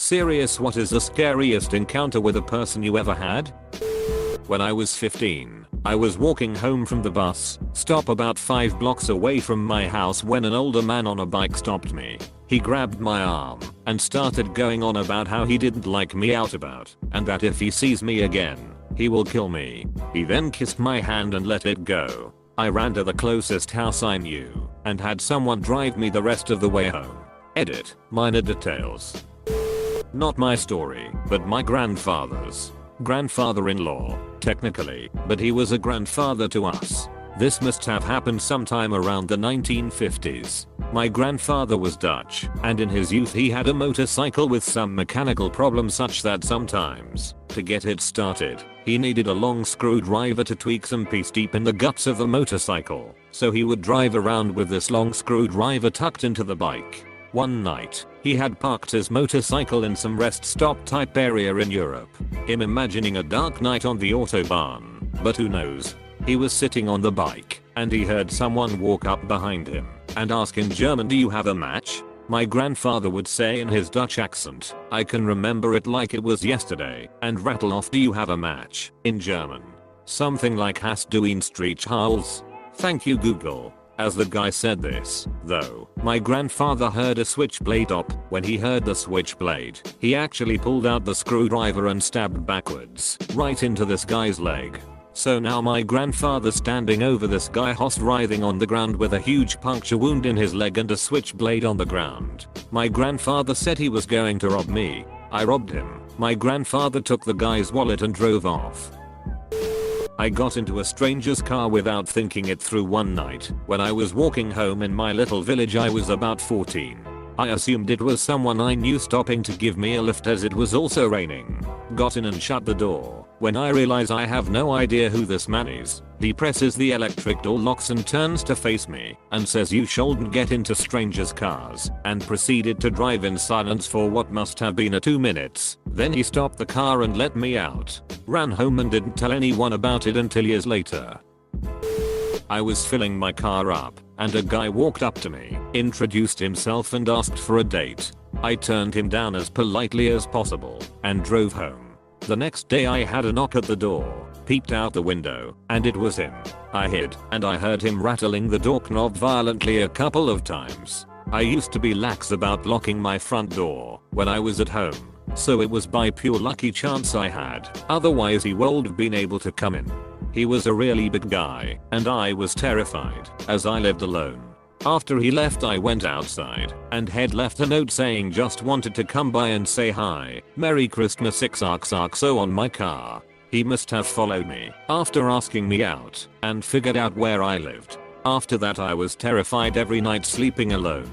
Serious, what is the scariest encounter with a person you ever had? When I was 15, I was walking home from the bus stop about 5 blocks away from my house when an older man on a bike stopped me. He grabbed my arm and started going on about how he didn't like me out about, and that if he sees me again, he will kill me. He then kissed my hand and let it go. I ran to the closest house I knew and had someone drive me the rest of the way home. Edit. Minor details. Not my story, but my grandfather's. Grandfather-in-law, technically, but he was a grandfather to us. This must have happened sometime around the 1950s. My grandfather was Dutch, and in his youth he had a motorcycle with some mechanical problem such that sometimes, to get it started, he needed a long screwdriver to tweak some piece deep in the guts of the motorcycle, so he would drive around with this long screwdriver tucked into the bike. One night, he had parked his motorcycle in some rest stop type area in Europe. Him imagining a dark night on the autobahn, but who knows. He was sitting on the bike, and he heard someone walk up behind him and ask in German, "Do you have a match?" My grandfather would say in his Dutch accent, "I can remember it like it was yesterday," and rattle off, "Do you have a match?" in German. Something like "Hast du ein Streichholz?" Thank you Google. As the guy said this, though, my grandfather heard a switchblade up. When he heard the switchblade, he actually pulled out the screwdriver and stabbed backwards, right into this guy's leg. So now my grandfather's standing over this guy host writhing on the ground with a huge puncture wound in his leg and a switchblade on the ground. My grandfather said he was going to rob me. I robbed him. My grandfather took the guy's wallet and drove off. I got into a stranger's car without thinking it through one night when I was walking home in my little village. I was about 14. I assumed it was someone I knew stopping to give me a lift as it was also raining. Got in and shut the door. When I realize I have no idea who this man is, he presses the electric door locks and turns to face me and says, "You shouldn't get into strangers' cars," and proceeded to drive in silence for what must have been 2 minutes. Then he stopped the car and let me out. Ran home and didn't tell anyone about it until years later. I was filling my car up, and a guy walked up to me, introduced himself and asked for a date. I turned him down as politely as possible, and drove home. The next day I had a knock at the door, peeped out the window, and it was him. I hid, and I heard him rattling the doorknob violently a couple of times. I used to be lax about locking my front door when I was at home, so it was by pure lucky chance I had, otherwise he would have been able to come in. He was a really big guy, and I was terrified, as I lived alone. After he left I went outside, and had left a note saying just wanted to come by and say hi, Merry Christmas XOXO on my car. He must have followed me after asking me out, and figured out where I lived. After that I was terrified every night sleeping alone.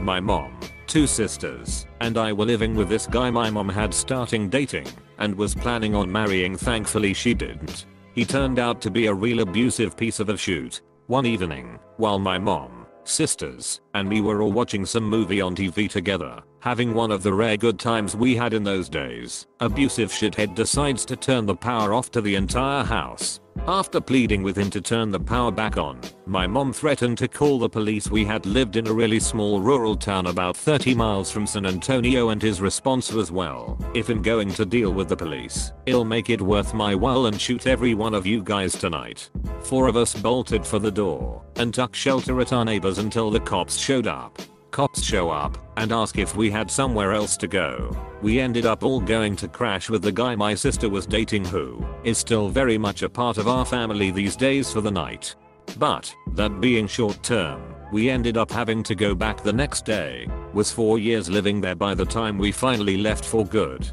My mom, 2 sisters, and I were living with this guy my mom had starting dating, and was planning on marrying. Thankfully she didn't. He turned out to be a real abusive piece of a shoot. One evening, while my mom, sisters, and me were all watching some movie on TV together, having one of the rare good times we had in those days, abusive shithead decides to turn the power off to the entire house. After pleading with him to turn the power back on, my mom threatened to call the police. We had lived in a really small rural town about 30 miles from San Antonio, and his response was, "Well, if I'm going to deal with the police, I'll make it worth my while and shoot every one of you guys tonight." 4 of us bolted for the door and took shelter at our neighbors until the cops showed up. Cops show up and ask if we had somewhere else to go. We ended up all going to crash with the guy my sister was dating, who is still very much a part of our family these days, for the night. But, that being short term, we ended up having to go back the next day. Was 4 years living there by the time we finally left for good.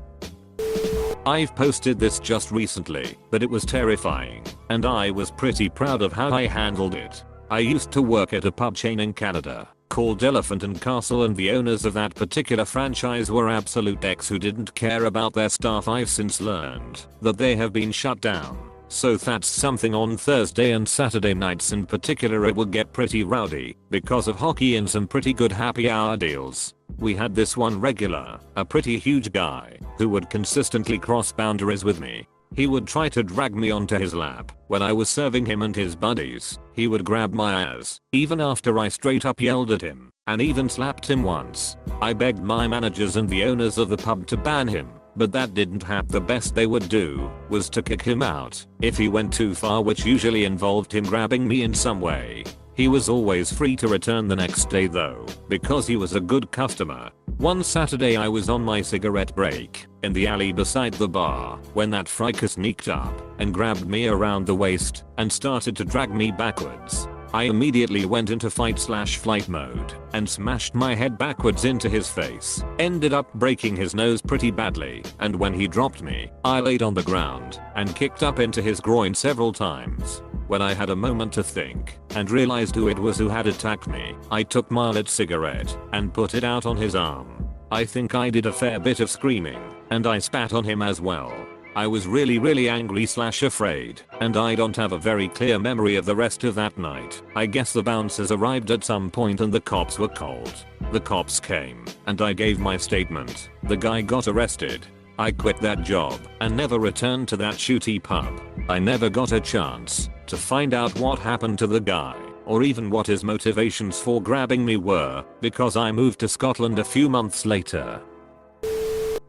I've posted this just recently, but it was terrifying, and I was pretty proud of how I handled it. I used to work at a pub chain in Canada called Elephant and Castle, and the owners of that particular franchise were absolute dicks who didn't care about their staff. I've since learned that they have been shut down. So that's something. On Thursday and Saturday nights in particular it would get pretty rowdy because of hockey and some pretty good happy hour deals. We had this one regular, a pretty huge guy, who would consistently cross boundaries with me. He would try to drag me onto his lap when I was serving him and his buddies. He would grab my ass, even after I straight up yelled at him, and even slapped him once. I begged my managers and the owners of the pub to ban him, but that didn't happen. The best they would do was to kick him out if he went too far, which usually involved him grabbing me in some way. He was always free to return the next day though, because he was a good customer. One Saturday I was on my cigarette break in the alley beside the bar when that friker sneaked up and grabbed me around the waist and started to drag me backwards. I immediately went into fight/flight mode and smashed my head backwards into his face. Ended up breaking his nose pretty badly, and when he dropped me, I laid on the ground and kicked up into his groin several times. When I had a moment to think and realized who it was who had attacked me, I took my lit cigarette and put it out on his arm. I think I did a fair bit of screaming, and I spat on him as well. I was really angry/afraid, and I don't have a very clear memory of the rest of that night. I guess the bouncers arrived at some point and the cops were called. The cops came, and I gave my statement. The guy got arrested. I quit that job and never returned to that shooty pub. I never got a chance to find out what happened to the guy, or even what his motivations for grabbing me were, because I moved to Scotland a few months later.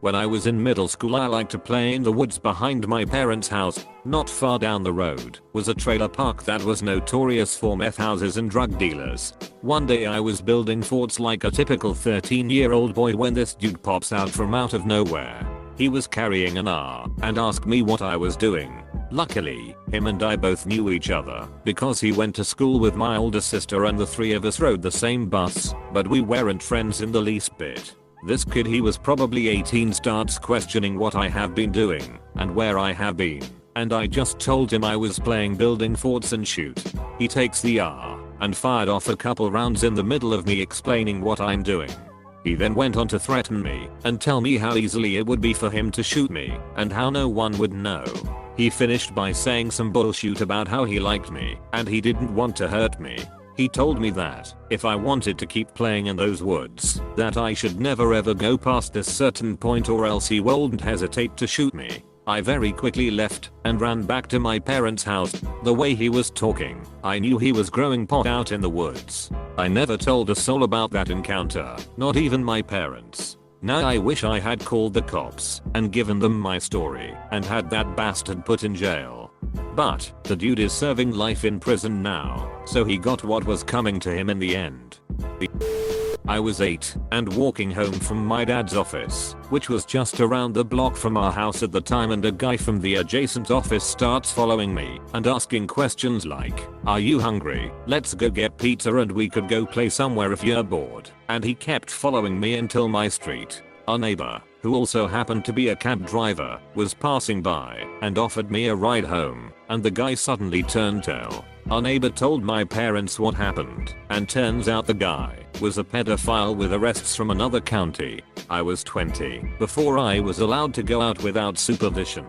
When I was in middle school, I liked to play in the woods behind my parents' house. Not far down the road was a trailer park that was notorious for meth houses and drug dealers. One day I was building forts like a typical 13-year-old boy when this dude pops out from out of nowhere. He was carrying an R and asked me what I was doing. Luckily, him and I both knew each other because he went to school with my older sister and the three of us rode the same bus, but we weren't friends in the least bit. This kid, he was probably 18, starts questioning what I have been doing and where I have been, and I just told him I was playing building forts and shoot. He takes the R and fired off a couple rounds in the middle of me explaining what I'm doing. He then went on to threaten me and tell me how easily it would be for him to shoot me and how no one would know. He finished by saying some bullshit about how he liked me and he didn't want to hurt me. He told me that if I wanted to keep playing in those woods, that I should never ever go past this certain point or else he wouldn't hesitate to shoot me. I very quickly left and ran back to my parents' house. The way he was talking, I knew he was growing pot out in the woods. I never told a soul about that encounter, not even my parents. Now I wish I had called the cops and given them my story and had that bastard put in jail. But the dude is serving life in prison now, so he got what was coming to him in the end. I was 8 and walking home from my dad's office, which was just around the block from our house at the time, and a guy from the adjacent office starts following me and asking questions like, "Are you hungry? Let's go get pizza and we could go play somewhere if you're bored." And he kept following me until my street. Our neighbor, who also happened to be a cab driver, was passing by and offered me a ride home, and the guy suddenly turned tail. Our neighbor told my parents what happened, and turns out the guy was a pedophile with arrests from another county. I was 20 before I was allowed to go out without supervision.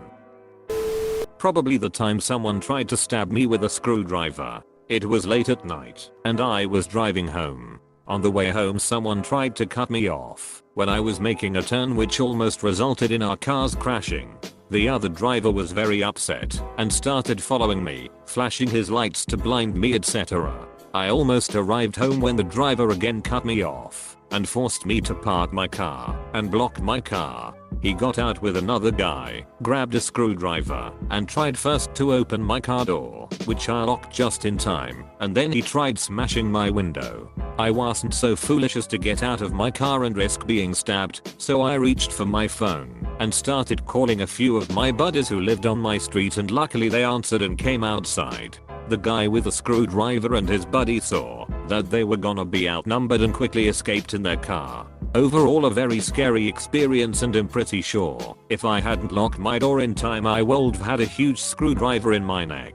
Probably the time someone tried to stab me with a screwdriver. It was late at night, and I was driving home. On the way home, someone tried to cut me off when I was making a turn, which almost resulted in our cars crashing. The other driver was very upset and started following me, flashing his lights to blind me, etc. I almost arrived home when the driver again cut me off and forced me to park my car and block my car. He got out with another guy, grabbed a screwdriver, and tried first to open my car door, which I locked just in time, and then he tried smashing my window. I wasn't so foolish as to get out of my car and risk being stabbed, so I reached for my phone and started calling a few of my buddies who lived on my street, and luckily they answered and came outside. The guy with the screwdriver and his buddy saw that they were gonna be outnumbered and quickly escaped in their car. Overall, a very scary experience, and I'm pretty sure if I hadn't locked my door in time, I would've had a huge screwdriver in my neck.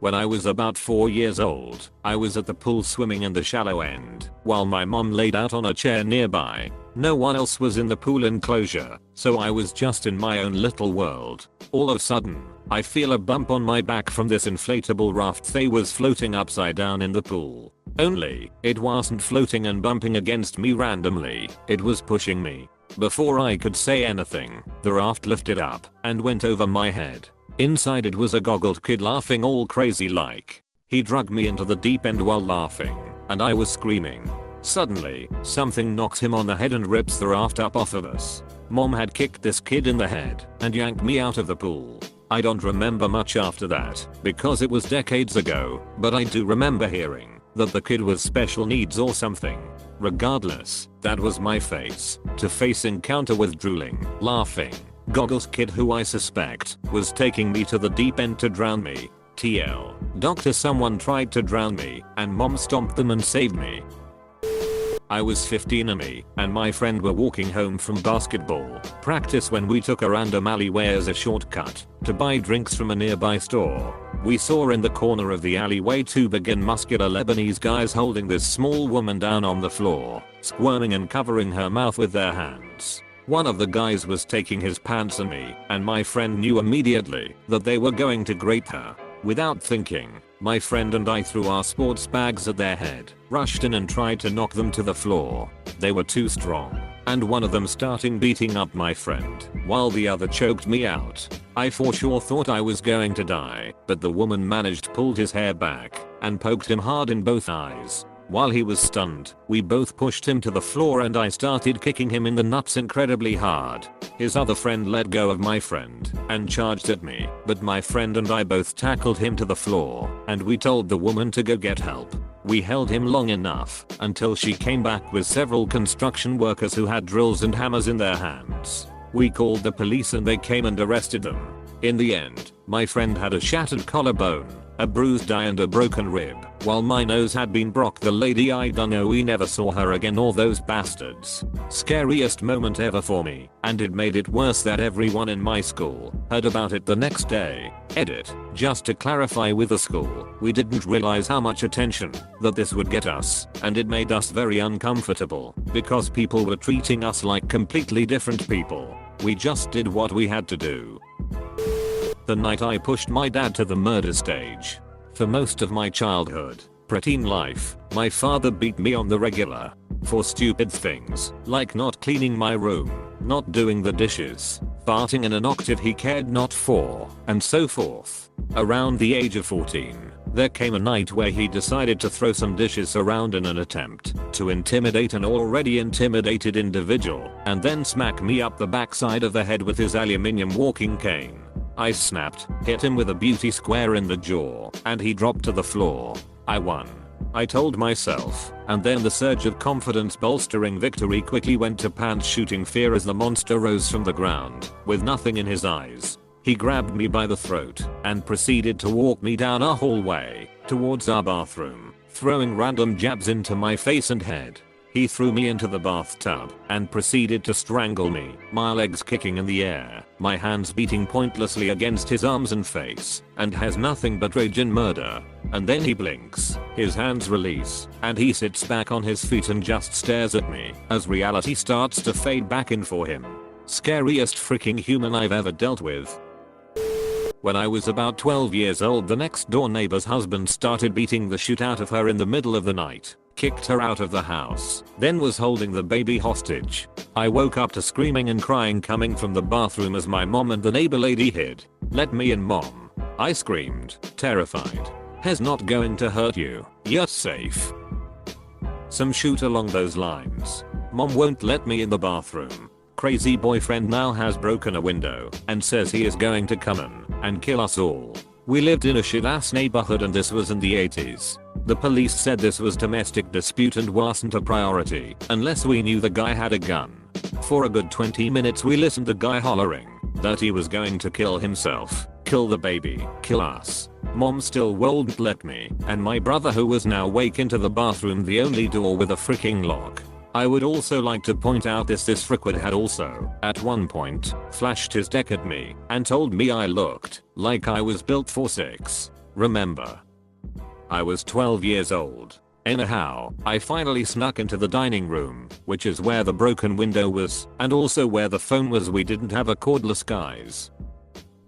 When I was about 4 years old, I was at the pool swimming in the shallow end, while my mom laid out on a chair nearby. No one else was in the pool enclosure, so I was just in my own little world. All of a sudden, I feel a bump on my back from this inflatable raft they was floating upside down in the pool. Only, it wasn't floating and bumping against me randomly, it was pushing me. Before I could say anything, the raft lifted up and went over my head. Inside it was a goggled kid laughing all crazy like. He dragged me into the deep end while laughing, and I was screaming. Suddenly, something knocks him on the head and rips the raft up off of us. Mom had kicked this kid in the head and yanked me out of the pool. I don't remember much after that because it was decades ago, but I do remember hearing that the kid was special needs or something. Regardless, that was my face-to-face encounter with drooling, laughing, goggles kid who I suspect was taking me to the deep end to drown me. TL. Doctor, someone tried to drown me and mom stomped them and saved me. I was 15 and me and my friend were walking home from basketball practice when we took a random alleyway as a shortcut to buy drinks from a nearby store. We saw in the corner of the alleyway two big and muscular Lebanese guys holding this small woman down on the floor, squirming and covering her mouth with their hands. One of the guys was taking his pants on me and my friend knew immediately that they were going to grate her. Without thinking, my friend and I threw our sports bags at their head, rushed in and tried to knock them to the floor. They were too strong, and one of them started beating up my friend, while the other choked me out. I for sure thought I was going to die, but the woman managed to pull his hair back and poked him hard in both eyes. While he was stunned, we both pushed him to the floor and I started kicking him in the nuts incredibly hard. His other friend let go of my friend and charged at me, but my friend and I both tackled him to the floor and we told the woman to go get help. We held him long enough until she came back with several construction workers who had drills and hammers in their hands. We called the police and they came and arrested them. In the end, my friend had a shattered collarbone, a bruised eye and a broken rib, while my nose had been broke. The lady I don't know, we never saw her again or those bastards. Scariest moment ever for me, and it made it worse that everyone in my school heard about it the next day. Edit. Just to clarify with the school, we didn't realize how much attention that this would get us, and it made us very uncomfortable because people were treating us like completely different people. We just did what we had to do. The night I pushed my dad to the murder stage. For most of my childhood, preteen life, my father beat me on the regular for stupid things like not cleaning my room, not doing the dishes, farting in an octave he cared not for, and so forth. Around the age of 14, there came a night where he decided to throw some dishes around in an attempt to intimidate an already intimidated individual and then smack me up the backside of the head with his aluminium walking cane. I snapped, hit him with a beauty square in the jaw, and he dropped to the floor. I won, I told myself, and then the surge of confidence bolstering victory quickly went to pants shooting fear as the monster rose from the ground, with nothing in his eyes. He grabbed me by the throat and proceeded to walk me down a hallway towards our bathroom, throwing random jabs into my face and head. He threw me into the bathtub and proceeded to strangle me, my legs kicking in the air, my hands beating pointlessly against his arms and face, and has nothing but rage and murder. And then he blinks, his hands release, and he sits back on his feet and just stares at me as reality starts to fade back in for him. Scariest freaking human I've ever dealt with. When I was about 12 years old, the next door neighbor's husband started beating the shit out of her in the middle of the night, kicked her out of the house, then was holding the baby hostage. I woke up to screaming and crying coming from the bathroom as my mom and the neighbor lady hid. "Let me in, mom," I screamed, terrified. "He's not going to hurt you, you're safe." Some shoot along those lines. Mom won't let me in the bathroom. Crazy boyfriend now has broken a window and says he is going to come in and kill us all. We lived in a shit ass neighborhood and this was in the 80s. The police said this was domestic dispute and wasn't a priority unless we knew the guy had a gun. For a good 20 minutes we listened to the guy hollering that he was going to kill himself, kill the baby, kill us. Mom still won't let me, and my brother, who was now awake, into the bathroom, the only door with a freaking lock. I would also like to point out this frickwit had also, at one point, flashed his deck at me and told me I looked like I was built for sex. Remember, I was 12 years old. Anyhow, I finally snuck into the dining room, which is where the broken window was, and also where the phone was. We didn't have a cordless, guys.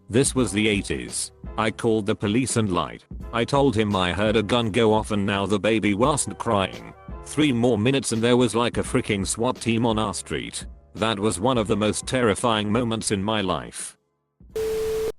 This was the 80s. I called the police and lied. I told him I heard a gun go off and now the baby wasn't crying. 3 more minutes and there was like a freaking SWAT team on our street. That was one of the most terrifying moments in my life.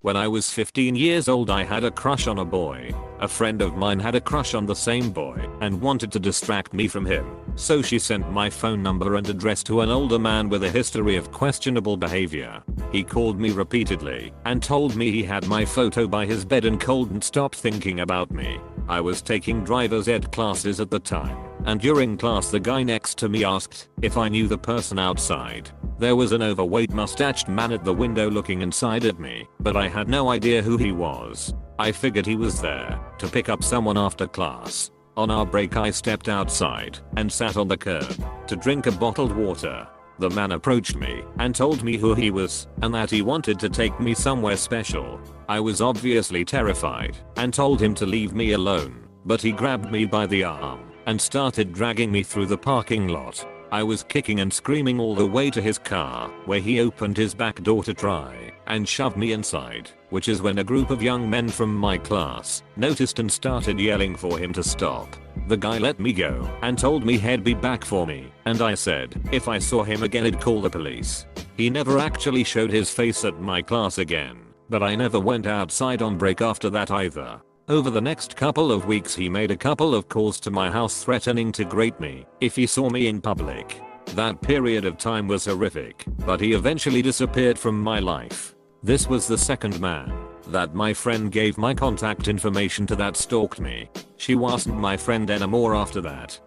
When I was 15 years old I had a crush on a boy. A friend of mine had a crush on the same boy and wanted to distract me from him. So she sent my phone number and address to an older man with a history of questionable behavior. He called me repeatedly and told me he had my photo by his bed and couldn't stop thinking about me. I was taking driver's ed classes at the time, and during class the guy next to me asked if I knew the person outside. There was an overweight mustached man at the window looking inside at me, but I had no idea who he was. I figured he was there to pick up someone after class. On our break I stepped outside and sat on the curb to drink a bottled water. The man approached me and told me who he was and that he wanted to take me somewhere special. I was obviously terrified and told him to leave me alone, but he grabbed me by the arm and started dragging me through the parking lot. I was kicking and screaming all the way to his car, where he opened his back door to try and shove me inside, which is when a group of young men from my class noticed and started yelling for him to stop. The guy let me go and told me he'd be back for me, and I said if I saw him again I'd call the police. He never actually showed his face at my class again, but I never went outside on break after that either. Over the next couple of weeks he made a couple of calls to my house threatening to grate me if he saw me in public. That period of time was horrific, but he eventually disappeared from my life. This was the second man that my friend gave my contact information to that stalked me. She wasn't my friend anymore after that.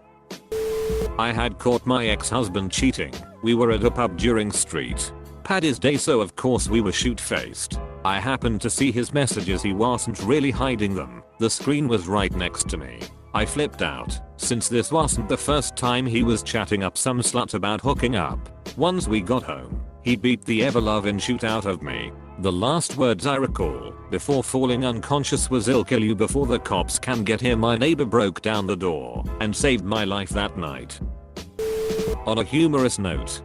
I had caught my ex-husband cheating. We were at a pub during street Paddy's day, so of course we were shoot-faced. I happened to see his messages, he wasn't really hiding them. The screen was right next to me. I flipped out, since this wasn't the first time he was chatting up some slut about hooking up. Once we got home, he beat the ever-loving shoot out of me. The last words I recall before falling unconscious was "I'll kill you before the cops can get here." My neighbor broke down the door and saved my life that night. On a humorous note,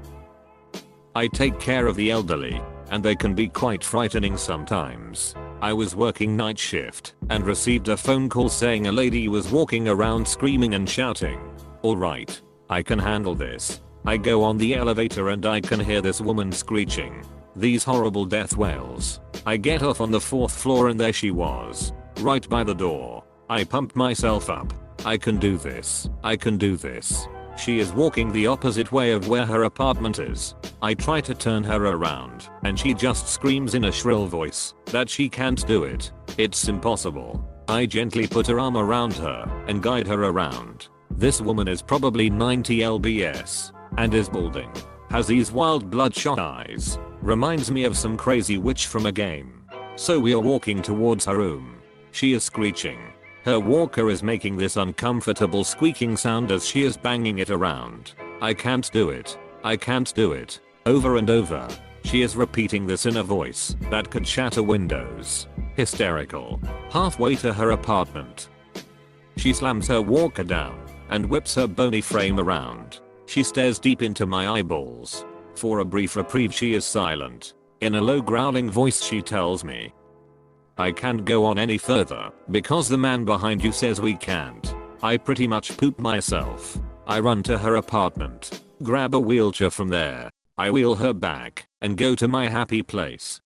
I take care of the elderly, and they can be quite frightening sometimes. I was working night shift and received a phone call saying a lady was walking around screaming and shouting. Alright, I can handle this. I go on the elevator and I can hear this woman screeching these horrible death wails. I get off on the 4th floor and there she was, right by the door. I pumped myself up. I can do this. I can do this. She is walking the opposite way of where her apartment is. I try to turn her around and she just screams in a shrill voice that she can't do it. It's impossible. I gently put her arm around her and guide her around. This woman is probably 90 lbs and is balding. Has these wild bloodshot eyes. Reminds me of some crazy witch from a game. So we are walking towards her room. She is screeching. Her walker is making this uncomfortable squeaking sound as she is banging it around. I can't do it. I can't do it. Over and over. She is repeating this in a voice that could shatter windows. Hysterical. Halfway to her apartment, she slams her walker down and whips her bony frame around. She stares deep into my eyeballs. For a brief reprieve she is silent. In a low growling voice she tells me, I can't go on any further because the man behind you says we can't. I pretty much poop myself. I run to her apartment, grab a wheelchair from there. I wheel her back and go to my happy place.